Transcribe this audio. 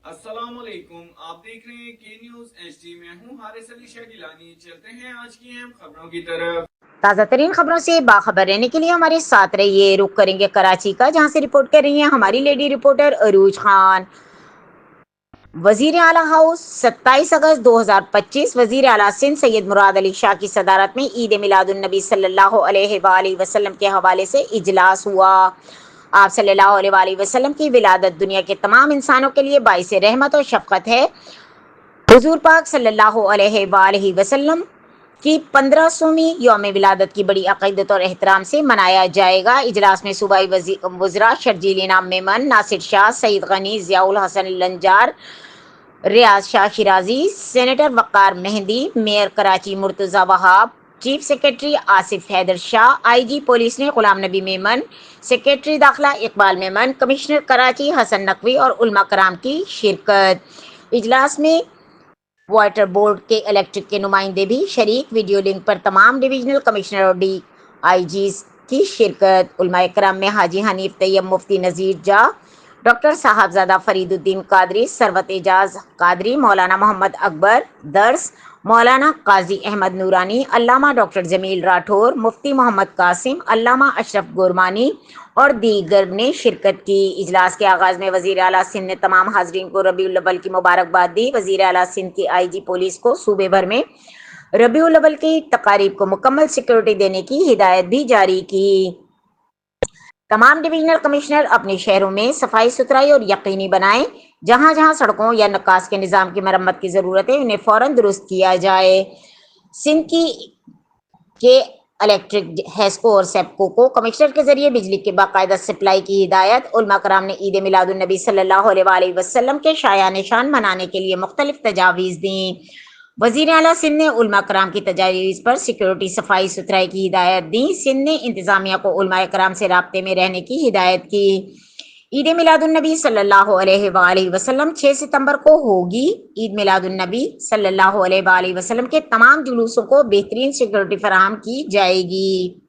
السلام علیکم، آپ دیکھ رہے ہیں کے نیوز ایچ ڈی۔ میں ہوں حارث علی شاہ گیلانی۔ چلتے ہیں آج کی اہم خبروں کی طرف۔ تازہ ترین خبروں سے باخبر رہنے کے لیے ہمارے ساتھ رہیے۔ رخ کریں گے کراچی کا، جہاں سے رپورٹ کر رہی ہیں ہماری لیڈی رپورٹر عروج خان۔ وزیر اعلیٰ ہاؤس 27 اگست 2025 وزیر اعلیٰ سندھ سید مراد علی شاہ کی صدارت میں عید میلاد النبی صلی اللہ علیہ وآلہ وسلم کے حوالے سے اجلاس ہوا۔ آپ صلی اللہ علیہ وآلہ وسلم کی ولادت دنیا کے تمام انسانوں کے لیے باعث رحمت و شفقت ہے۔ حضور پاک صلی اللہ علیہ وآلہ وسلم کی 1500ویں یوم ولادت کی بڑی عقیدت اور احترام سے منایا جائے گا۔ اجلاس میں صوبائی وزراء شرجیل انعام میمن، ناصر شاہ، سعید غنی، ضیاء الحسن لنجار، ریاض شاہ شیرازی، سینیٹر وقار مہندی، میئر کراچی مرتضی وہاب، چیف سیکرٹری آصف حیدر شاہ، آئی جی پولیس نے غلام نبی میمن، سیکرٹری داخلہ اقبال میمن، کمشنر کراچی حسن نقوی اور علماء کرام کی شرکت۔ اجلاس میں واٹر بورڈ کے الیکٹرک کے نمائندے بھی شریک۔ ویڈیو لنک پر تمام ڈویژنل کمشنر اور ڈی آئی جیز کی شرکت۔ علماء کرام میں حاجی حنیف طیب مفتی نذیر جاہ، ڈاکٹر صاحبزادہ فرید الدین قادری، ثروت اعجاز قادری، مولانا محمد اکبر درس، مولانا قاضی احمد نورانی، علامہ ڈاکٹر جمیل راٹھور، مفتی محمد قاسم، علامہ اشرف گورمانی اور دیگر نے شرکت کی۔ اجلاس کے آغاز میں وزیر اعلیٰ سندھ نے تمام حاضرین کو ربیع الاول کی مبارکباد دی۔ وزیر اعلیٰ سندھ کی آئی جی پولیس کو صوبے بھر میں ربیع الاول کی تقاریب کو مکمل سیکورٹی دینے کی ہدایت بھی جاری کی۔ تمام ڈویژنل کمشنر اپنے شہروں میں صفائی ستھرائی اور یقینی بنائیں۔ جہاں جہاں سڑکوں یا نکاس کے نظام کی مرمت کی ضرورت ہے، انہیں فوراً درست کیا جائے۔ سندھ کے الیکٹرک، ہیسکو اور سیپکو کو کمشنر کے ذریعے بجلی کے باقاعدہ سپلائی کی ہدایت۔ علماء کرام نے عید میلاد النبی صلی اللہ علیہ وآلہ وسلم کے شایان نشان منانے کے لیے مختلف تجاویز دیں۔ وزیر اعلیٰ سندھ نے علماء کرام کی تجاویز پر سیکورٹی، صفائی ستھرائی کی ہدایت دی۔ سندھ نے انتظامیہ کو علماء کرام سے رابطے میں رہنے کی ہدایت کی۔ عید میلاد النبی صلی اللہ علیہ وآلہ وسلم 6 ستمبر کو ہوگی۔ عید میلاد النبی صلی اللہ علیہ وآلہ وسلم کے تمام جلوسوں کو بہترین سیکورٹی فراہم کی جائے گی۔